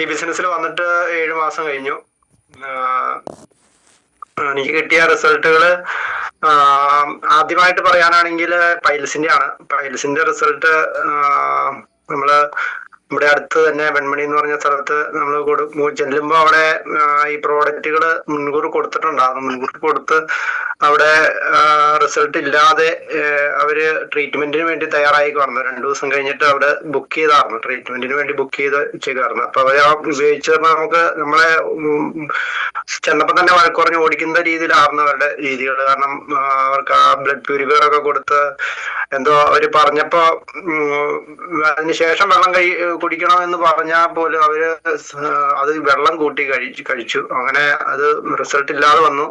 ഈ ബിസിനസ്സിൽ വന്നിട്ട് 7 മാസം കഴിഞ്ഞു. എനിക്ക് കിട്ടിയ റിസൾട്ടുകള് ആദ്യമായിട്ട് പറയാനാണെങ്കിൽ പൈൽസിന്റെ ആണ്. പൈൽസിന്റെ റിസൾട്ട് നമ്മള് ഇവിടെ അടുത്ത് തന്നെ വെൺമണി എന്ന് പറഞ്ഞ സ്ഥലത്ത് നമ്മൾ ചെല്ലുമ്പോൾ അവിടെ ഈ പ്രോഡക്റ്റുകൾ മുൻകൂർ കൊടുത്തിട്ടുണ്ടായിരുന്നു. മുൻകൂർ കൊടുത്ത് അവിടെ റിസൾട്ട് ഇല്ലാതെ അവര് ട്രീറ്റ്മെന്റിന് വേണ്ടി തയ്യാറായി കാണുന്നു. 2 ദിവസം കഴിഞ്ഞിട്ട് അവിടെ ബുക്ക് ചെയ്തായിരുന്നു, ട്രീറ്റ്മെന്റിന് വേണ്ടി ബുക്ക് ചെയ്ത് ചെയ്തായിരുന്നു. അപ്പൊ അവർ ഉപയോഗിച്ചപ്പോ നമുക്ക് നമ്മളെ ചെന്നപ്പോ തന്നെ വഴക്കുറഞ്ഞ് ഓടിക്കുന്ന രീതിയിലായിരുന്നു അവരുടെ രീതികൾ. കാരണം അവർക്ക് ആ ബ്ലഡ് പ്യൂരിഫയർ ഒക്കെ കൊടുത്ത് എന്തോ അവര് പറഞ്ഞപ്പോ അതിനുശേഷം വെള്ളം കുടിക്കണം എന്ന് പറഞ്ഞാൽ പോലും അവര് അത് വെള്ളം കൂട്ടി കഴിച്ചു. അങ്ങനെ അത് റിസൾട്ട് ഇല്ലാതെ വന്നു.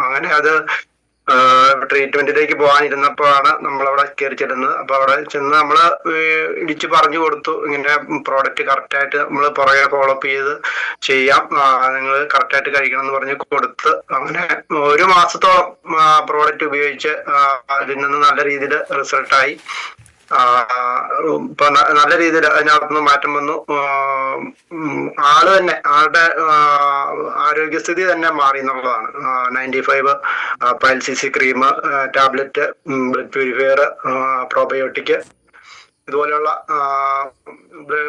അങ്ങനെ അത് ട്രീറ്റ്മെന്റിലേക്ക് പോകാനിരുന്നപ്പോഴാണ് നമ്മളവിടെ കയറി ചെല്ലുന്നത്. അപ്പൊ അവിടെ ചെന്ന് നമ്മള് ഇടിച്ച് പറഞ്ഞു കൊടുത്തു, ഇങ്ങനെ പ്രോഡക്റ്റ് കറക്റ്റ് ആയിട്ട് നമ്മൾ പുറകെ ഫോളോ അപ്പ് ചെയ്ത് ചെയ്യാം, നിങ്ങൾ കറക്റ്റ് ആയിട്ട് കഴിക്കണം എന്ന് പറഞ്ഞ് കൊടുത്ത് അങ്ങനെ 1 മാസത്തോളം പ്രോഡക്റ്റ് ഉപയോഗിച്ച് അതിൽ നിന്ന് നല്ല രീതിയിൽ റിസൾട്ടായി. ഇപ്പൊ നല്ല രീതിയിൽ അതിനകത്തുനിന്ന് മാറ്റം വന്നു. ആള് തന്നെ ആളുടെ ആരോഗ്യസ്ഥിതി തന്നെ മാറി എന്നുള്ളതാണ്. 95 പൈൽസിസി cream, tablet, blood purifier, probiotic, ഇതുപോലെയുള്ള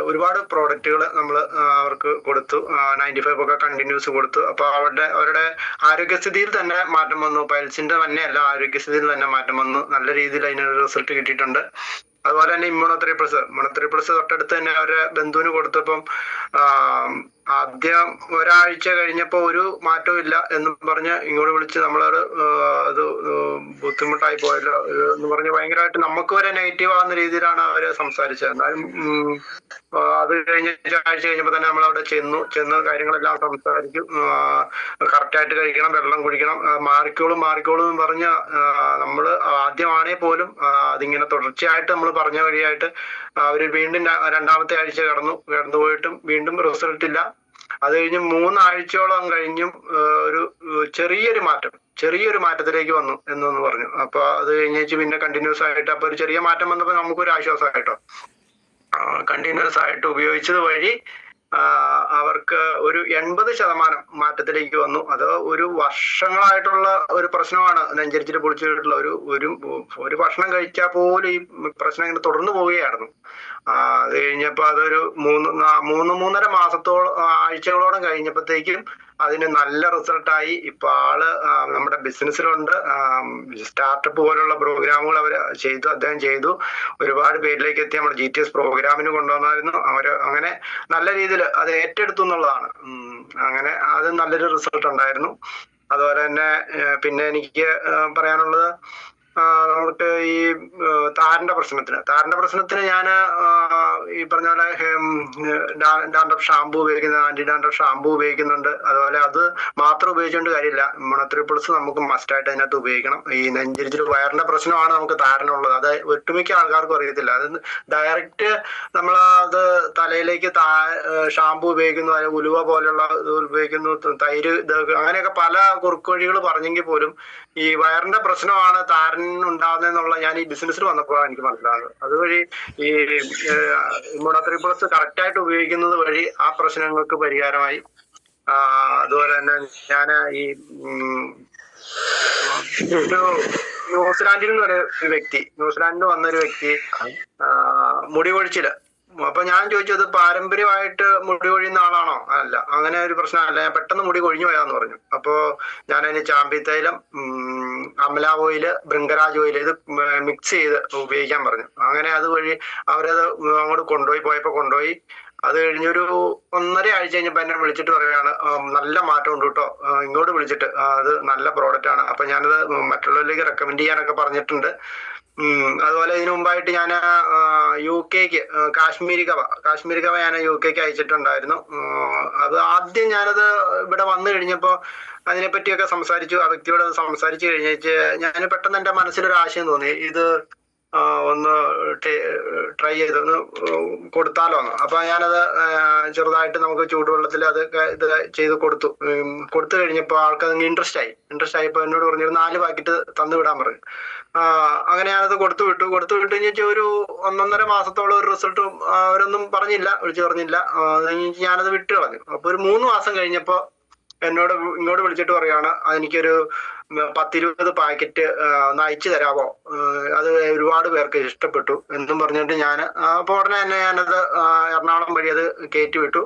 ഒരുപാട് പ്രോഡക്റ്റുകൾ നമ്മൾ അവർക്ക് കൊടുത്തു. 95 ഒക്കെ കണ്ടിന്യൂസ് കൊടുത്തു. അപ്പൊ അവരുടെ ആരോഗ്യസ്ഥിതിയിൽ തന്നെ മാറ്റം വന്നു. പൈൽസിന്റെ തന്നെയല്ല, ആരോഗ്യസ്ഥിതിയിൽ തന്നെ മാറ്റം വന്നു. നല്ല രീതിയിൽ അതിനൊരു റിസൾട്ട് കിട്ടിയിട്ടുണ്ട്. അതുപോലെ തന്നെ ഇമ്മ്യൂണോതെറാപ്പി പ്ലസ് തൊട്ടടുത്ത് തന്നെ അവരുടെ ബന്ധുവിന് കൊടുത്തപ്പം ആദ്യം ഒരാഴ്ച കഴിഞ്ഞപ്പോ ഒരു മാറ്റവും ഇല്ല എന്നും പറഞ്ഞ് ഇങ്ങോട്ട് വിളിച്ച് നമ്മളോട് അത് ബുദ്ധിമുട്ടായി പോയല്ലോ എന്ന് പറഞ്ഞ് ഭയങ്കരമായിട്ട് നമുക്ക് വരെ നെഗറ്റീവ് ആവുന്ന രീതിയിലാണ് അവര് സംസാരിച്ചത്. എന്നാലും അത് കഴിഞ്ഞ ആഴ്ച കഴിഞ്ഞപ്പോ തന്നെ നമ്മൾ അവിടെ ചെന്ന് കാര്യങ്ങളെല്ലാം സംസാരിക്കും. കറക്റ്റായിട്ട് കഴിക്കണം, വെള്ളം കുടിക്കണം, മാറിക്കോളും എന്ന് പറഞ്ഞ് നമ്മൾ ആദ്യമാണേ പോലും അതിങ്ങനെ തുടർച്ചയായിട്ട് നമ്മൾ പറഞ്ഞ വഴിയായിട്ട് അവര് വീണ്ടും 2ാമത്തെ ആഴ്ച കടന്നു പോയിട്ടും വീണ്ടും റിസൾട്ട് ഇല്ല. അത് കഴിഞ്ഞ് 3 ആഴ്ചയോളം കഴിഞ്ഞും ഒരു ചെറിയൊരു മാറ്റത്തിലേക്ക് വന്നു എന്നൊന്ന് പറഞ്ഞു. അപ്പൊ അത് കഴിഞ്ഞേച്ച് പിന്നെ കണ്ടിന്യൂസ് ആയിട്ട് അപ്പൊ ഒരു ചെറിയ മാറ്റം വന്നപ്പോ നമുക്കൊരു ആശ്വാസമായിട്ടോ. കണ്ടിന്യൂസ് ആയിട്ട് ഉപയോഗിച്ചത് വഴി അവർക്ക് ഒരു 80% മാറ്റത്തിലേക്ക് വന്നു. അത് ഒരു വർഷങ്ങളായിട്ടുള്ള ഒരു പ്രശ്നമാണ്. നെഞ്ചരിച്ചിട്ട് പൊളിച്ചിട്ടുള്ള ഒരു ഭക്ഷണം കഴിച്ചാൽ പോലും ഈ പ്രശ്നം ഇങ്ങനെ തുടർന്നു പോവുകയായിരുന്നു. അത് കഴിഞ്ഞപ്പോ അതൊരു 3-3.5 ആഴ്ചകളോളം കഴിഞ്ഞപ്പോഴത്തേക്കും അതിന് നല്ല റിസൾട്ടായി. ഇപ്പൊ ആള് നമ്മുടെ ബിസിനസ്സിലുണ്ട്. സ്റ്റാർട്ടപ്പ് പോലുള്ള പ്രോഗ്രാമുകൾ അദ്ദേഹം ചെയ്തു. ഒരുപാട് പേരിലേക്ക് എത്തി. നമ്മുടെ GTS പ്രോഗ്രാമിന് കൊണ്ടുവന്നായിരുന്നു. അങ്ങനെ നല്ല രീതിയിൽ അത് ഏറ്റെടുത്തു എന്നുള്ളതാണ്. അങ്ങനെ അത് നല്ലൊരു റിസൾട്ട് ഉണ്ടായിരുന്നു. അതുപോലെ തന്നെ പിന്നെ എനിക്ക് പറയാനുള്ളത്, നമുക്ക് ഈ താരന്റെ പ്രശ്നത്തിന് ഞാൻ ഈ പറഞ്ഞ പോലെ ഡാൻഡ്രഫ് ഷാമ്പു ഉപയോഗിക്കുന്നത്, ആന്റി ഡാൻഡ്രഫ് ഷാമ്പു ഉപയോഗിക്കുന്നുണ്ട്. അതുപോലെ അത് മാത്രം ഉപയോഗിച്ചുകൊണ്ട് കാര്യമില്ല, ഇമ്മ്യൂണോതെറാപ്പി പ്ലസ് നമുക്ക് മസ്റ്റായിട്ട് അതിനകത്ത് ഉപയോഗിക്കണം. ഈ നെഞ്ചിരിച്ചിൽ വയറിന്റെ പ്രശ്നമാണ് നമുക്ക് താരനുള്ളത്. അത് ഒട്ടുമിക്ക ആൾക്കാർക്കും അറിയത്തില്ല. അത് ഡയറക്റ്റ് നമ്മൾ അത് തലയിലേക്ക് ഷാമ്പു ഉപയോഗിക്കുന്നു, അല്ലെങ്കിൽ ഉലുവ പോലുള്ള ഉപയോഗിക്കുന്നു, തൈര്, അങ്ങനെയൊക്കെ പല കുറുക്കുവഴികൾ പറഞ്ഞെങ്കിൽ പോലും ഈ വയറിന്റെ പ്രശ്നമാണ് താരൻ ഉണ്ടാകുന്നതെന്നുള്ള ഞാൻ ഈ ബിസിനസ്സിൽ വന്നപ്പോഴാണ് എനിക്ക് മനസ്സിലാകുന്നത്. അതുവഴി ഈ ഇമ്മ്യൂണോതെറാപ്പി പ്ലസ് കറക്റ്റായിട്ട് ഉപയോഗിക്കുന്നത് വഴി ആ പ്രശ്നങ്ങൾക്ക് പരിഹാരമായി. അതുപോലെ തന്നെ ഞാൻ ഈ ന്യൂസിലാൻഡിൽ നിന്ന് വന്നൊരു വ്യക്തി മുടി കൊഴിച്ചില്. അപ്പൊ ഞാൻ ചോദിച്ചത് പാരമ്പര്യമായിട്ട് മുടി കൊഴിയുന്ന ആളാണോ? അല്ല, അങ്ങനെ ഒരു പ്രശ്നമല്ല, ഞാൻ പെട്ടെന്ന് മുടി കൊഴിഞ്ഞു പോയാന്ന് പറഞ്ഞു. അപ്പോ ഞാനതിന് ചാമ്പി തൈലം, അമല ഓയില്, ഭൃംഗരാജ് ഓയില് ഇത് മിക്സ് ചെയ്ത് ഉപയോഗിക്കാൻ പറഞ്ഞു. അങ്ങനെ അതുവഴി അവരത് അങ്ങോട്ട് കൊണ്ടുപോയി. അത് കഴിഞ്ഞൊരു 1.5 ആഴ്ച കഴിഞ്ഞപ്പോ എന്നെ വിളിച്ചിട്ട് പറയുകയാണ്, നല്ല മാറ്റം ഉണ്ട് കേട്ടോ, ഇങ്ങോട്ട് വിളിച്ചിട്ട് അത് നല്ല പ്രോഡക്റ്റ് ആണ്. അപ്പൊ ഞാനത് മറ്റുള്ളവരിലേക്ക് റെക്കമെൻഡ് ചെയ്യാനൊക്കെ പറഞ്ഞിട്ടുണ്ട്. അതുപോലെ ഇതിനു മുമ്പായിട്ട് ഞാൻ UK കാശ്മീരി കവ ഞാൻ UK അയച്ചിട്ടുണ്ടായിരുന്നു. അത് ആദ്യം ഞാനത് ഇവിടെ വന്നു കഴിഞ്ഞപ്പോ അതിനെപ്പറ്റിയൊക്കെ സംസാരിച്ചു. ആ വ്യക്തിയോട് സംസാരിച്ചു കഴിഞ്ഞേച്ച് ഞാൻ പെട്ടെന്ന് എന്റെ മനസ്സിലൊരു ആശയം തോന്നി. ഇത് ഒന്ന് ട്രൈ ചെയ്തൊന്ന് കൊടുത്താലോ എന്ന്. അപ്പൊ ഞാനത് ചെറുതായിട്ട് നമുക്ക് ചൂടുവെള്ളത്തിൽ അത് ഇത് ചെയ്ത് കൊടുത്തു. കൊടുത്തു കഴിഞ്ഞപ്പോൾ ആൾക്കത് ഇൻട്രസ്റ്റ് ആയപ്പോൾ എന്നോട് പറഞ്ഞു 4 പാക്കറ്റ് തന്നു വിടാൻ പറഞ്ഞു. അങ്ങനെ ഞാനത് കൊടുത്തു വിട്ടു കഴിഞ്ഞാൽ ഒരു 1.5 മാസത്തോളം ഒരു റിസൾട്ടും അവരൊന്നും പറഞ്ഞില്ല, വിളിച്ചു പറഞ്ഞില്ല. ഞാനത് വിട്ടു കളഞ്ഞു. അപ്പൊ ഒരു 3 മാസം കഴിഞ്ഞപ്പോ ഇങ്ങോട്ട് വിളിച്ചിട്ട് പറയാണ് എനിക്കൊരു 10-20 പാക്കറ്റ് ഒന്ന് അയച്ചു തരാമോ, അത് ഒരുപാട് പേർക്ക് ഇഷ്ടപ്പെട്ടു എന്നും പറഞ്ഞിട്ട് ഞാൻ അപ്പൊ ഉടനെ തന്നെ ഞാനത് എറണാകുളം വഴി അത് കയറ്റി വിട്ടു.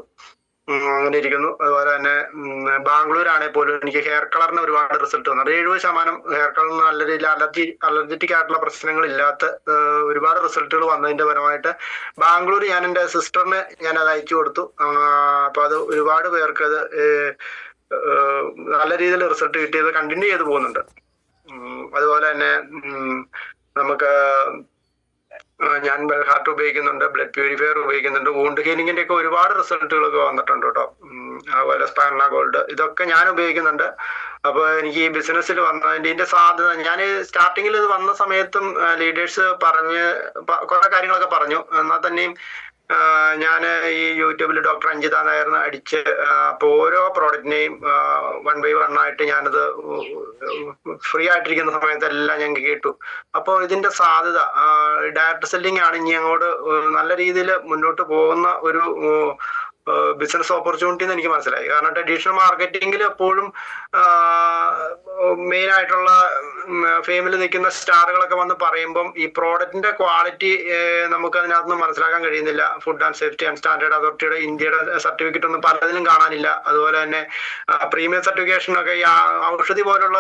അങ്ങനെ ഇരിക്കുന്നു. അതുപോലെ തന്നെ ബാംഗ്ലൂർ ആണെങ്കിൽ പോലും എനിക്ക് ഹെയർ കളറിന് ഒരുപാട് റിസൾട്ട് വന്നു. 70% ഹെയർ കളറിന് നല്ല രീതിയിൽ അലർജറ്റിക് ആയിട്ടുള്ള പ്രശ്നങ്ങൾ ഇല്ലാത്ത ഒരുപാട് റിസൾട്ടുകൾ വന്നതിന്റെ പരമായിട്ട് ബാംഗ്ലൂർ ഞാൻ എൻ്റെ സിസ്റ്ററിന് ഞാൻ അത് അയച്ചു കൊടുത്തു. അപ്പൊ അത് ഒരുപാട് പേർക്ക് അത് നല്ല രീതിയിൽ റിസൾട്ട് കിട്ടിയത് കണ്ടിന്യൂ ചെയ്ത് പോകുന്നുണ്ട്. അതുപോലെ തന്നെ നമുക്ക് ഞാൻ ഹാർട്ട് ഉപയോഗിക്കുന്നുണ്ട്, ബ്ലഡ് പ്യൂരിഫയർ ഉപയോഗിക്കുന്നുണ്ട്, വൂണ്ട് ഹീലിംഗിന്റെ ഒക്കെ ഒരുപാട് റിസൾട്ടുകളൊക്കെ വന്നിട്ടുണ്ട് കേട്ടോ. അതുപോലെ സ്പാർണ ഗോൾഡ് ഇതൊക്കെ ഞാൻ ഉപയോഗിക്കുന്നുണ്ട്. അപ്പൊ എനിക്ക് ഈ ബിസിനസ്സിൽ വന്നതിന്റെ സാധ്യത, ഞാൻ സ്റ്റാർട്ടിങ്ങിൽ ഇത് വന്ന സമയത്തും ലീഡേഴ്സ് കുറെ കാര്യങ്ങളൊക്കെ പറഞ്ഞു. എന്നാൽ തന്നെയും ഞാൻ ഈ യൂട്യൂബിൽ ഡോക്ടർ അഞ്ജിത നായർന്ന് അടിച്ച് അപ്പൊ ഓരോ പ്രോഡക്റ്റിനെയും 1 by 1 ആയിട്ട് ഞാനത് ഫ്രീ ആയിട്ടിരിക്കുന്ന സമയത്തെല്ലാം ഞാൻ കേട്ടു. അപ്പോൾ ഇതിന്റെ സാധ്യത ഡയറക്ട് സെല്ലിംഗ് ആണ് ഇനി അങ്ങോട്ട് നല്ല രീതിയിൽ മുന്നോട്ട് പോകുന്ന ഒരു ബിസിനസ് ഓപ്പർച്യൂണിറ്റി എന്ന് എനിക്ക് മനസ്സിലായി. കാരണം ട്രഡീഷണൽ മാർക്കറ്റിംഗിൽ എപ്പോഴും മെയിൻ ആയിട്ടുള്ള ഫെയിമിൽ നിൽക്കുന്ന സ്റ്റാറുകളൊക്കെ വന്ന് പറയുമ്പം ഈ പ്രോഡക്റ്റിന്റെ ക്വാളിറ്റി നമുക്ക് അതിനകത്ത് നിന്ന് മനസ്സിലാക്കാൻ കഴിയുന്നില്ല. Food and safety and standard അതോറിറ്റിയുടെ ഇന്ത്യയുടെ സർട്ടിഫിക്കറ്റ് ഒന്നും പലതിലും കാണാനില്ല. അതുപോലെ തന്നെ പ്രീമിയം സർട്ടിഫിക്കേഷനൊക്കെ ഈ ഔഷധി പോലുള്ള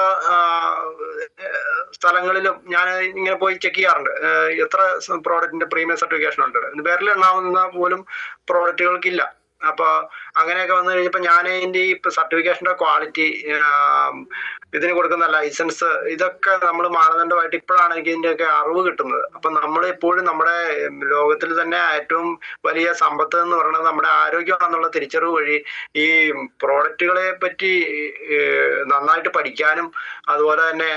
സ്ഥലങ്ങളിലും ഞാൻ ഇങ്ങനെ പോയി ചെക്ക് ചെയ്യാറുണ്ട്. എത്ര പ്രോഡക്റ്റിന്റെ പ്രീമിയം സർട്ടിഫിക്കേഷൻ ഉണ്ട്, പേരിൽ എണ്ണാവുന്ന പോലും പ്രോഡക്റ്റുകൾക്കില്ല. അപ്പൊ അങ്ങനെയൊക്കെ വന്നു കഴിഞ്ഞപ്പോ ഞാൻ ഇതിന്റെ ഈ സർട്ടിഫിക്കേഷന്റെ ക്വാളിറ്റി, ഇതിന് കൊടുക്കുന്ന ലൈസൻസ്, ഇതൊക്കെ നമ്മൾ മാനദണ്ഡമായിട്ട് ഇപ്പോഴാണ് എനിക്ക് ഇതിന്റെയൊക്കെ അറിവ് കിട്ടുന്നത്. അപ്പൊ നമ്മൾ എപ്പോഴും നമ്മുടെ ലോകത്തിൽ തന്നെ ഏറ്റവും വലിയ സമ്പത്ത് എന്ന് പറയുന്നത് നമ്മുടെ ആരോഗ്യമാണെന്നുള്ള തിരിച്ചറിവ് വഴി ഈ പ്രോഡക്റ്റുകളെ പറ്റി നന്നായിട്ട് പഠിക്കാനും, അതുപോലെ തന്നെ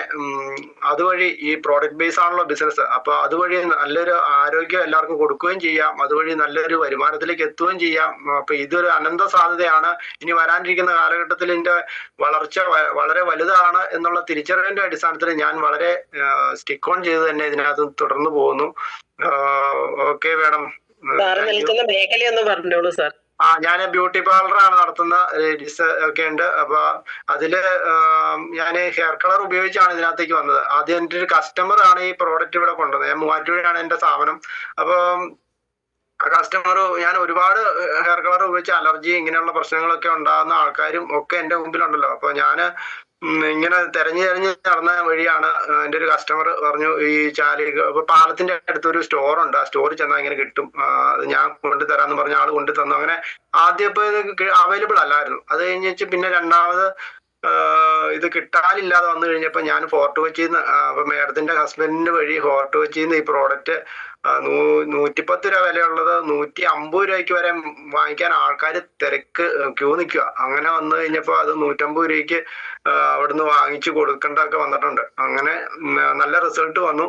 അതുവഴി ഈ പ്രോഡക്റ്റ് ബേസ് ആണല്ലോ ബിസിനസ്, അപ്പൊ അതുവഴി നല്ലൊരു ആരോഗ്യം എല്ലാവർക്കും കൊടുക്കുകയും ചെയ്യാം, അതുവഴി നല്ലൊരു വരുമാനത്തിലേക്ക് എത്തുകയും ചെയ്യാം. അപ്പൊ ഇതൊരു അനന്ത സാധ്യതയാണ്. ഇനി വരാനിരിക്കുന്ന കാലഘട്ടത്തിൽ ഇതിന്റെ വളർച്ച വളരെ വലുതാണ് എന്നുള്ള തിരിച്ചറിവിന്റെ അടിസ്ഥാനത്തിൽ ഞാൻ വളരെ സ്റ്റിക്ക് ഓൺ ചെയ്ത് തന്നെ ഇതിനകത്ത് തുടർന്ന് പോകുന്നു. ഓക്കെ മാഡം, മേഖലയൊന്നും പറഞ്ഞോളൂ സാർ. ഞാൻ ബ്യൂട്ടി പാർലറാണ് നടത്തുന്ന, ലേഡീസ് ഒക്കെ ഉണ്ട്. അപ്പൊ അതില് ഞാൻ ഹെയർ കളർ ഉപയോഗിച്ചാണ് ഇതിനകത്തേക്ക് വന്നത്. ആദ്യം എൻ്റെ ഒരു കസ്റ്റമർ ആണ് ഈ പ്രോഡക്റ്റ് ഇവിടെ കൊണ്ടുവന്നത്. ഞാൻ മൂവാറ്റുപുഴയാണ് എൻ്റെ സ്ഥാപനം. അപ്പൊ കസ്റ്റമർ, ഞാൻ ഒരുപാട് ഹെയർ കളർ ഉപയോഗിച്ച് അലർജി ഇങ്ങനെയുള്ള പ്രശ്നങ്ങളൊക്കെ ഉണ്ടാകുന്ന ആൾക്കാരും ഒക്കെ എൻ്റെ മുമ്പിലുണ്ടല്ലോ. അപ്പൊ ഞാൻ ഇങ്ങനെ തെരഞ്ഞു നടന്ന വഴിയാണ് എൻ്റെ ഒരു കസ്റ്റമർ പറഞ്ഞു ഈ അപ്പൊ പാലത്തിന്റെ അടുത്തൊരു സ്റ്റോർ ഉണ്ട്, ആ സ്റ്റോറിൽ ചെന്നാൽ ഇങ്ങനെ കിട്ടും, അത് ഞാൻ കൊണ്ടുതരാന്ന് പറഞ്ഞ ആൾ കൊണ്ടു തന്നു. അങ്ങനെ ആദ്യം ഇപ്പൊ ഇത് അവൈലബിൾ അല്ലായിരുന്നു. അത് കഴിഞ്ഞിട്ട് പിന്നെ രണ്ടാമത് ഇത് കിട്ടാനില്ലാതെ വന്നു കഴിഞ്ഞപ്പോ ഞാൻ ഫോർട്ട് കൊച്ചിന്ന്, അപ്പൊ മേഡത്തിന്റെ ഹസ്ബൻഡിന്റെ വഴി ഫോർട്ട് കൊച്ചിന്ന് ഈ പ്രോഡക്റ്റ് 110 രൂപ വിലയുള്ളത് 150 രൂപയ്ക്ക് വരെ വാങ്ങിക്കാൻ ആൾക്കാർ തിരക്ക് ക്യൂ നിൽക്കുക. അങ്ങനെ വന്നു കഴിഞ്ഞപ്പോ അത് 150 രൂപയ്ക്ക് അവിടുന്ന് വാങ്ങിച്ചു കൊടുക്കേണ്ടതൊക്കെ വന്നിട്ടുണ്ട്. അങ്ങനെ നല്ല റിസൾട്ട് വന്നു.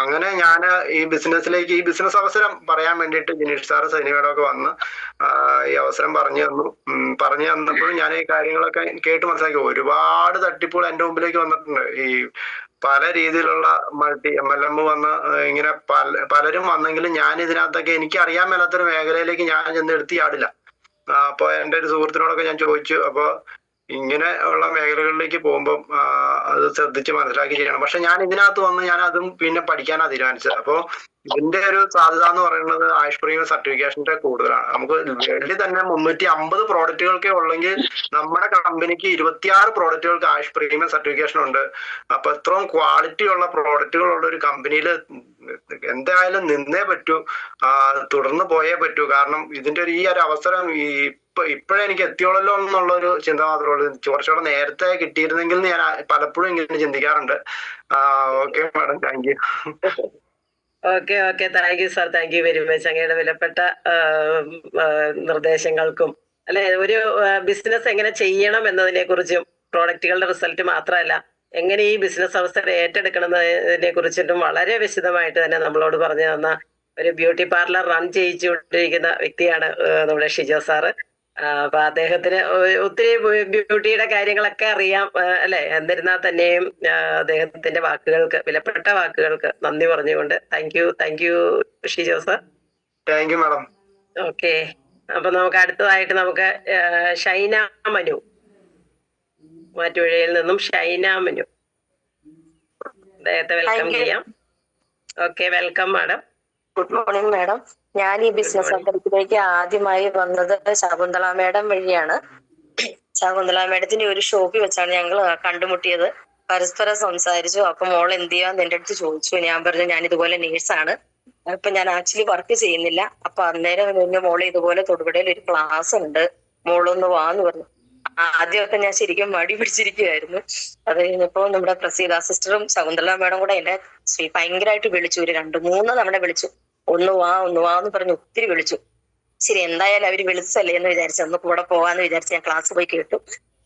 അങ്ങനെ ഞാൻ ഈ ബിസിനസ്സിലേക്ക്, ഈ ബിസിനസ് അവസരം പറയാൻ വേണ്ടിയിട്ട് ജിനീഷ് സാറ് സൈനികടൊക്കെ വന്ന് ഈ അവസരം പറഞ്ഞു തന്നപ്പോഴും ഞാൻ ഈ കാര്യങ്ങളൊക്കെ കേട്ട് മനസ്സിലാക്കി. ഒരുപാട് തട്ടിപ്പുകൾ എൻ്റെ മുമ്പിലേക്ക് വന്നിട്ടുണ്ട്. ഈ പല രീതിയിലുള്ള മൾട്ടി MLM വന്ന് ഇങ്ങനെ പലരും വന്നെങ്കിലും ഞാൻ ഇതിനകത്തൊക്കെ എനിക്ക് അറിയാൻ മേലാത്തൊരു മേഖലയിലേക്ക് ഞാൻ ചെന്ന് എടുത്ത് ചാടില്ല. അപ്പൊ എൻ്റെ ഒരു സുഹൃത്തിനോടൊക്കെ ഞാൻ ചോദിച്ചു. അപ്പൊ ഇങ്ങനെ ഉള്ള മേഖലകളിലേക്ക് പോകുമ്പോൾ അത് ശ്രദ്ധിച്ച് മനസ്സിലാക്കി ചെയ്യണം. പക്ഷെ ഞാൻ ഇതിനകത്ത് വന്ന് ഞാൻ അതും പിന്നെ പഠിക്കാനാണ് തീരുമാനിച്ചത്. അപ്പോ ഇതിന്റെ ഒരു സാധ്യത എന്ന് പറയുന്നത് ആയുഷ് പ്രീമിയം സർട്ടിഫിക്കേഷന്റെ കൂടുതലാണ്. നമുക്ക് വേൾഡിൽ തന്നെ 350 പ്രോഡക്റ്റുകൾക്കേ ഉള്ളെങ്കിൽ നമ്മുടെ കമ്പനിക്ക് 26 പ്രോഡക്റ്റുകൾക്ക് ആയുഷ് പ്രീമിയം സർട്ടിഫിക്കേഷൻ ഉണ്ട്. അപ്പൊ ഇത്രയും ക്വാളിറ്റി ഉള്ള പ്രോഡക്റ്റുകളുള്ള ഒരു കമ്പനിയിൽ എന്തായാലും നിന്നേ പറ്റൂ, തുടർന്ന് പോയേ പറ്റൂ. കാരണം ഇതിന്റെ ഈ ഒരു അവസരം ഇപ്പോഴേ എനിക്ക് എത്തിയോളല്ലോ എന്നുള്ള ഒരു ചിന്ത മാത്രമേ ഉള്ളൂ. കുറച്ചുകൂടെ നേരത്തെ കിട്ടിയിരുന്നെങ്കിൽ ഞാൻ പലപ്പോഴും ഇങ്ങനെ ചിന്തിക്കാറുണ്ട്. Okay madam, thank you. Okay thank you sir, thank you very much. അങ്ങയുടെ വിലപ്പെട്ട നിർദ്ദേശങ്ങൾക്കും അല്ലെ, ഒരു ബിസിനസ് എങ്ങനെ ചെയ്യണം എന്നതിനെ കുറിച്ചും പ്രോഡക്റ്റുകളുടെ റിസൾട്ട് മാത്രമല്ല എങ്ങനെ ഈ ബിസിനസ് അവസരം ഏറ്റെടുക്കണമെന്നതിനെ കുറിച്ചിട്ടും വളരെ വിശദമായിട്ട് തന്നെ നമ്മളോട് പറഞ്ഞു തന്ന ഒരു ബ്യൂട്ടി പാർലർ റൺ ചെയ്യിച്ചുകൊണ്ടിരിക്കുന്ന വ്യക്തിയാണ് നമ്മുടെ ഷിജോ സാറ്. അപ്പൊ അദ്ദേഹത്തിന് ഒത്തിരി ബ്യൂട്ടിയുടെ കാര്യങ്ങളൊക്കെ അറിയാം അല്ലെ. എന്നിരുന്നാൽ തന്നെയും അദ്ദേഹത്തിന്റെ വാക്കുകൾക്ക്, വിലപ്പെട്ട വാക്കുകൾക്ക് നന്ദി പറഞ്ഞുകൊണ്ട് thank you Shijo sir. Thank you madam. Okay, അപ്പൊ നമുക്ക് അടുത്തതായിട്ട് നമുക്ക് ഷൈന മനു, മാറ്റുപുഴയിൽ നിന്നും ഷൈന മനു, അദ്ദേഹത്തെ വെൽക്കം ചെയ്യാം. Okay, welcome madam. Good morning madam. ഞാൻ ഈ ബിസിനസ് സംരംഭത്തിലേക്ക് ആദ്യമായി വന്നത് ശകുന്തള മാഡം വഴിയാണ്. ശകുന്തള മാഡത്തിന്റെ ഒരു ഷോപ്പിൽ വെച്ചാണ് ഞങ്ങൾ കണ്ടുമുട്ടിയത്. പരസ്പരം സംസാരിച്ചു. അപ്പൊ മോൾ എന്ത് ചെയ്യാന്ന് എന്റെ അടുത്ത് ചോദിച്ചു. ഞാൻ പറഞ്ഞു ഞാൻ ഇതുപോലെ നേഴ്സാണ്, ഇപ്പൊ ഞാൻ ആക്ച്വലി വർക്ക് ചെയ്യുന്നില്ല. അപ്പൊ അന്നേരം മോളെ ഇതുപോലെ തൊടുപുഴയിൽ ഒരു ക്ലാസ് ഉണ്ട്, മോളൊന്ന് വാന്ന് പറഞ്ഞു. ആദ്യമൊക്കെ ഞാൻ ശരിക്കും മടി പിടിച്ചിരിക്കുവായിരുന്നു. അത് കഴിഞ്ഞപ്പോ നമ്മുടെ പ്രസീത സിസ്റ്ററും ശകുന്തള മാഡം കൂടെ എന്നെ ഭയങ്കരമായിട്ട് വിളിച്ചു. ഒരു 2-3 തവണ വിളിച്ചു. ഒന്ന് വാ എന്ന് പറഞ്ഞു ഒത്തിരി വിളിച്ചു. ശരി, എന്തായാലും അവര് വിളിച്ചല്ലേ എന്ന് വിചാരിച്ചു ഒന്ന് കൂടെ പോവാന്ന് വിചാരിച്ച് ഞാൻ ക്ലാസ് പോയി കേട്ടു.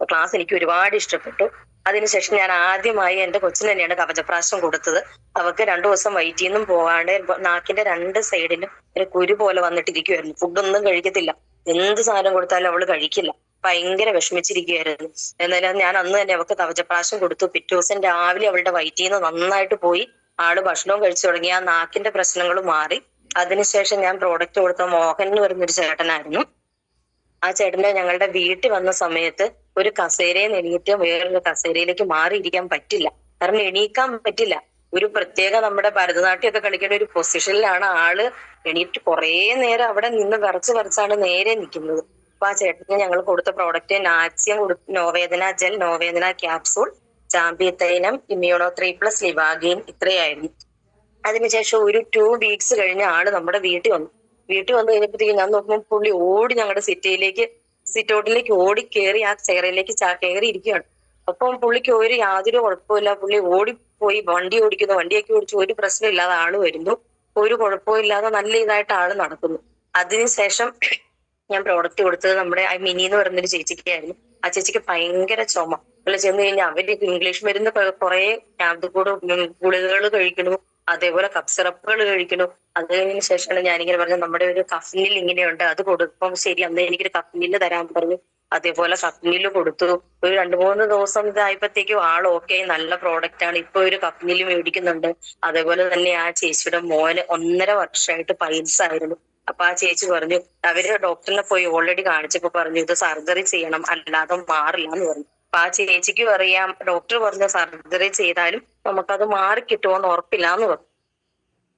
ക്ലാസ് എനിക്ക് ഒരുപാട് ഇഷ്ടപ്പെട്ടു. അതിനുശേഷം ഞാൻ ആദ്യമായി എന്റെ കൊച്ചിന് തന്നെയാണ് കവചപ്രാശം കൊടുത്തത്. അവർക്ക് 2 ദിവസം വയറ്റിൽ നിന്നും പോകാണ്ട് നാക്കിന്റെ 2 സൈഡിലും ഒരു കുരു പോലെ വന്നിട്ടിരിക്കുവായിരുന്നു. ഫുഡൊന്നും കഴിക്കത്തില്ല, എന്ത് സാധനം കൊടുത്താലും അവള് കഴിക്കില്ല. ഭയങ്കര വിഷമിച്ചിരിക്കുകയായിരുന്നു. എന്നാലും ഞാൻ അന്ന് തന്നെ അവൾക്ക് കവചപ്രാശം കൊടുത്തു. പിറ്റേ ദിവസം രാവിലെ അവളുടെ വയറ്റിൽ നിന്ന് നന്നായിട്ട് പോയി. ആള് ഭക്ഷണവും കഴിച്ചു തുടങ്ങി. ആ നാക്കിന്റെ പ്രശ്നങ്ങൾ മാറി. അതിനുശേഷം ഞാൻ പ്രോഡക്റ്റ് കൊടുത്ത മോഹൻ എന്ന് പറയുന്നൊരു ചേട്ടനായിരുന്നു. ആ ചേട്ടന്റെ ഞങ്ങളുടെ വീട്ടിൽ വന്ന സമയത്ത് ഒരു കസേരയിൽ എണീറ്റ് വേറൊരു കസേരയിലേക്ക് മാറിയിരിക്കാൻ പറ്റില്ല. കാരണം എണീക്കാൻ പറ്റില്ല. ഒരു പ്രത്യേക നമ്മുടെ ഭരതനാട്യമൊക്കെ കളിക്കേണ്ട ഒരു പൊസിഷനിലാണ് ആള്. എണീറ്റ് കുറേ നേരം അവിടെ നിന്ന് വിറച്ചാണ് നേരെ നിൽക്കുന്നത്. അപ്പൊ ആ ചേട്ടന് ഞങ്ങൾ കൊടുത്ത പ്രോഡക്റ്റ് നാച്യം, നോവേദന ജെൽ, നോവേദന ക്യാപ്സൂൾ, ചാമ്പി തൈലം, ഇമ്മ്യൂണോ 3+ ലിവാഗിൻ, ഇത്രയായിരുന്നു. അതിനുശേഷം ഒരു 2 വീക്സ് കഴിഞ്ഞ ആള് നമ്മുടെ വീട്ടിൽ വന്നു കഴിഞ്ഞപ്പോഴത്തേക്കും ഞാൻ നോക്കുമ്പോൾ പുള്ളി ഓടി ഞങ്ങളുടെ സിറ്റൗട്ടിലേക്ക് ഓടി കയറി ആ ചെയറിലേക്ക് കയറി ഇരിക്കുകയാണ്. അപ്പം പുള്ളിക്ക് യാതൊരു കുഴപ്പമില്ല. പുള്ളി ഓടിപ്പോയി വണ്ടിയൊക്കെ ഓടിച്ചു. ഒരു പ്രശ്നമില്ലാതെ ആള് വരുന്നു. ഒരു കുഴപ്പമില്ലാതെ നല്ല ഇതായിട്ട് ആള് നടക്കുന്നു. അതിനുശേഷം ഞാൻ പ്രോഡക്റ്റ് കൊടുത്തത് നമ്മുടെ മിനി എന്ന് പറയുന്നൊരു ചേച്ചിക്കായിരുന്നു. ആ ചേച്ചിക്ക് ഭയങ്കര ചുമ. അവള് ചെന്ന് കഴിഞ്ഞാൽ അവര് ഇംഗ്ലീഷ് മരുന്ന് കുറെ ഗുളികകൾ കഴിക്കണു, അതേപോലെ കഫ് സിറപ്പുകൾ കഴിക്കണു. അത് കഴിഞ്ഞ ശേഷമാണ് ഞാനിങ്ങനെ പറഞ്ഞു നമ്മുടെ ഒരു കഫ്നിൽ ഇങ്ങനെയുണ്ട്, അത് കൊടുക്കും. ശരി, അന്ന് എനിക്കൊരു കഫ്നില് തരാൻ പറഞ്ഞു. അതേപോലെ കഫ്നില് കൊടുത്തു. ഒരു 2-3 ദിവസം ഇതായപ്പോഴത്തേക്കും ആൾ ഓക്കെ, നല്ല പ്രോഡക്റ്റ് ആണ്. ഇപ്പൊ ഒരു കഫ്നില് മേടിക്കുന്നുണ്ട്. അതേപോലെ തന്നെ ആ ചേച്ചിയുടെ മോന് 1.5 വർഷമായിട്ട് പൈൽസ് ആയിരുന്നു. അപ്പൊ ആ ചേച്ചി പറഞ്ഞു അവര് ഡോക്ടറിനെ പോയി ഓൾറെഡി കാണിച്ചപ്പോ പറഞ്ഞു ഇത് സർജറി ചെയ്യണം, അല്ലാതെ മാറില്ല എന്ന് പറഞ്ഞു. അപ്പൊ ആ ചേച്ചിക്കും അറിയാം, ഡോക്ടർ പറഞ്ഞു സർജറി ചെയ്താലും നമുക്കത് മാറി കിട്ടുമോന്ന് ഉറപ്പില്ല എന്ന് പറഞ്ഞു.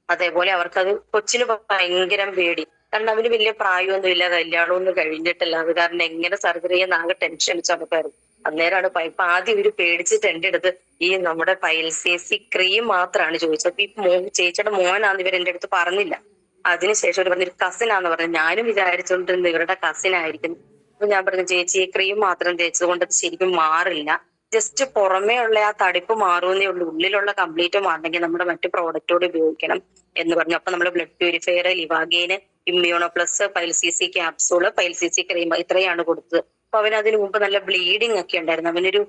അതേപോലെ അവർക്കത് കൊച്ചിന് ഭയങ്കര പേടി. കാരണം അവന് വലിയ പ്രായമൊന്നുമില്ല, കല്യാണമൊന്നും കഴിഞ്ഞിട്ടില്ല. അത് കാരണം എങ്ങനെ സർജറി ചെയ്യുന്ന ആകെ ടെൻഷൻ അടിച്ച് നമുക്കായിരുന്നു. അന്നേരമാണ് ഇപ്പൊ ആദ്യം ഇവര് പേടിച്ചിട്ട് എന്റെ അടുത്ത് ഈ നമ്മുടെ പൈൽസേസി ക്രീം മാത്രമാണ് ചോദിച്ചത്. അപ്പൊ ഈ ചേച്ചിയുടെ മോനാന്ന് ഇവർ എന്റെ അടുത്ത് പറഞ്ഞില്ല. അതിനുശേഷം ഒരു പറഞ്ഞൊരു കസിനാന്ന് പറഞ്ഞു. ഞാനും വിചാരിച്ചോണ്ടിരുന്നു ഇവരുടെ കസിനായിരിക്കും. അപ്പൊ ഞാൻ പറഞ്ഞു ചേച്ചി ക്രീം മാത്രം തേച്ചത് കൊണ്ട് ശരിക്കും മാറില്ല, ജസ്റ്റ് പുറമേ ഉള്ള ആ തടിപ്പ് മാറുന്നേ ഉള്ളൂ, ഉള്ളിലുള്ള കംപ്ലീറ്റ് മാറണമെങ്കിൽ നമ്മുടെ മറ്റു പ്രോഡക്റ്റോട് ഉപയോഗിക്കണം എന്ന് പറഞ്ഞു. അപ്പൊ നമ്മൾ ബ്ലഡ് പ്യൂരിഫയർ, ലിവാഗേന്, ഇമ്മ്യൂണോ പ്ലസ്, പൈൽസിസി ക്യാപ്സൂള്, പൈൽസിസി ക്രീം, ഇത്രയാണ് കൊടുത്തത്. അപ്പൊ അവന് അതിന് മുമ്പ് നല്ല ബ്ലീഡിങ് ഒക്കെ ഉണ്ടായിരുന്നു. അവനൊരു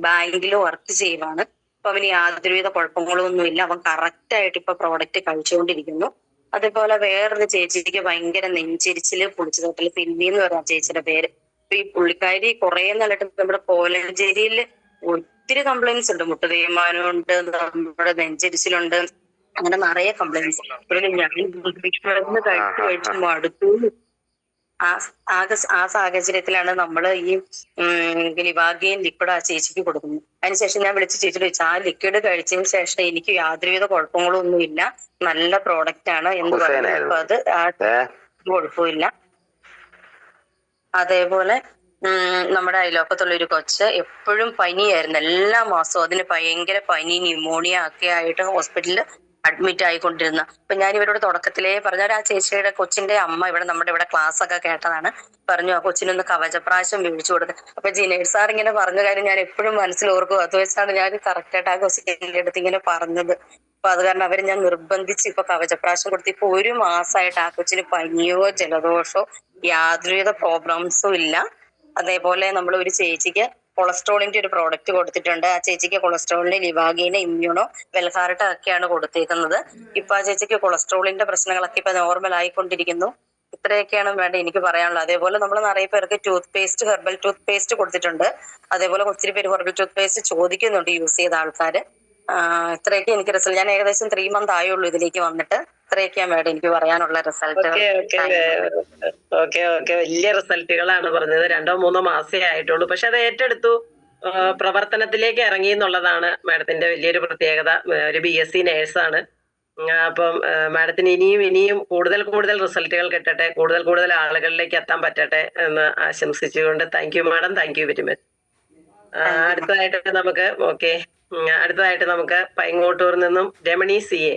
ബാങ്കിൽ വർക്ക് ചെയ്യുവാണ്. അപ്പൊ അവന് യാതൊരുവിധ കുഴപ്പങ്ങളൊന്നുമില്ല. അവൻ കറക്റ്റ് ആയിട്ട് ഇപ്പൊ പ്രോഡക്റ്റ് കഴിച്ചുകൊണ്ടിരിക്കുന്നു. അതേപോലെ വേറൊരു ചേച്ചിക്ക് ഭയങ്കര നെഞ്ചിരിച്ചില്, പുളിച്ചുതട്ടല്, സില്ലി എന്ന് പറഞ്ഞ ചേച്ചിയുടെ പേര്. അപ്പൊ ഈ പുള്ളിക്കാരി കുറെ നാളായിട്ട് നമ്മുടെ കോലഞ്ചേരിയിൽ ഒത്തിരി കംപ്ലൈന്റ്സ് ഉണ്ട്. മുട്ട് തേയ്മാനമുണ്ട്, നമ്മുടെ നെഞ്ചരിച്ചിലുണ്ട്, അങ്ങനെ നിറയെ കംപ്ലൈന്റ്സ്. ഞാൻ കഴിച്ചു മടുത്തു. ആ സാഹചര്യത്തിലാണ് നമ്മൾ ഈ ലിവാഗിൻ ലിക്വിഡ് ആ ചേച്ചിക്ക് കൊടുക്കുന്നത്. അതിനുശേഷം ഞാൻ വിളിച്ച് ചേച്ചിയോട് ചോദിച്ചു ആ ലിക്വിഡ് കഴിച്ചതിന് ശേഷം എനിക്ക് യാതൊരുവിധ കുഴപ്പങ്ങളൊന്നും ഇല്ല, നല്ല പ്രോഡക്റ്റ് ആണ് എന്ന് പറഞ്ഞു. അപ്പൊ അത് കുഴപ്പമില്ല. അതേപോലെ നമ്മുടെ അയലോക്കത്തുള്ള ഒരു കൊച്ച് എപ്പോഴും പനിയായിരുന്നു, എല്ലാ മാസവും. അതിന് ഭയങ്കര പനി, ന്യൂമോണിയ ഒക്കെ ആയിട്ട് ഹോസ്പിറ്റലിൽ അഡ്മിറ്റ് ആയിക്കൊണ്ടിരുന്ന. അപ്പൊ ഞാൻ ഇവരോട് തുടക്കത്തിലേ പറഞ്ഞ ആ ചേച്ചിയുടെ കൊച്ചിന്റെ അമ്മ നമ്മുടെ ഇവിടെ ക്ലാസ് ഒക്കെ കേട്ടതാണ്. പറഞ്ഞു ആ കൊച്ചിനൊന്ന് കവചപ്രാശം മേടിച്ചു കൊടുത്ത്. അപ്പൊ ജിനേഷ് സാർ ഇങ്ങനെ പറഞ്ഞ കാര്യം ഞാൻ എപ്പോഴും മനസ്സിൽ ഓർക്കും. അത് വെച്ചാണ് ഞാൻ കറക്റ്റായിട്ട് ആ കൊച്ചിന്റെ അടുത്ത് ഇങ്ങനെ പറഞ്ഞത്. അപ്പൊ അത് കാരണം അവര് ഞാൻ നിർബന്ധിച്ച് ഇപ്പൊ കവചപ്രാശം കൊടുത്ത് ഇപ്പൊ 1 മാസമായിട്ട് ആ കൊച്ചിന് പനിയോ ജലദോഷോ യാതൊരുവിധ പ്രോബ്ലംസും ഇല്ല. അതേപോലെ നമ്മൾ ഒരു ചേച്ചിക്ക് കൊളസ്ട്രോളിന്റെ ഒരു പ്രോഡക്റ്റ് കൊടുത്തിട്ടുണ്ട്. ആ ചേച്ചിക്ക് കൊളസ്ട്രോളിന് ലിവാഗീന് ഇമ്മ്യൂണോ വെൽഹാർട്ട് ഒക്കെയാണ് കൊടുത്തേക്കുന്നത്. ഇപ്പൊ ആ ചേച്ചിക്ക് കൊളസ്ട്രോളിന്റെ പ്രശ്നങ്ങളൊക്കെ ഇപ്പൊ നോർമൽ ആയിക്കൊണ്ടിരിക്കുന്നു. ഇത്രയൊക്കെയാണ് വേണ്ട എനിക്ക് പറയാനുള്ളത്. അതേപോലെ നമ്മൾ നിറയെ പേർക്ക് tooth paste, herbal tooth paste കൊടുത്തിട്ടുണ്ട്. അതേപോലെ ഒത്തിരി പേര് ഹെർബൽ ടൂത്ത് പേസ്റ്റ് ചോദിക്കുന്നുണ്ട് യൂസ് ചെയ്ത ആൾക്കാര്. ഇത്രയൊക്കെ എനിക്ക് റിസൾട്ട്, ഞാൻ ഏകദേശം 3 months ആയുള്ളൂ ഇതിലേക്ക് വന്നിട്ട്. ഇത്രയൊക്കെയാണ് മേഡം എനിക്ക് പറയാനുള്ള റിസൾട്ട്. ഓക്കെ വലിയ റിസൾട്ടുകളാണ് പറഞ്ഞത്. 2-3 മാസേ ആയിട്ടുള്ളൂ, പക്ഷെ അത് ഏറ്റെടുത്തു, പ്രവർത്തനത്തിലേക്ക് ഇറങ്ങി എന്നുള്ളതാണ് മാഡത്തിന്റെ വലിയൊരു പ്രത്യേകത. ഒരു BSc നേഴ്സാണ്. അപ്പം മാഡത്തിന് ഇനിയും കൂടുതൽ റിസൾട്ടുകൾ കിട്ടട്ടെ, കൂടുതൽ ആളുകളിലേക്ക് എത്താൻ പറ്റട്ടെ എന്ന് ആശംസിച്ചുകൊണ്ട് thank you madam, thank you very much. അടുത്തതായിട്ട് നമുക്ക് പൈങ്ങോട്ടൂർ നിന്നും രമണി CA.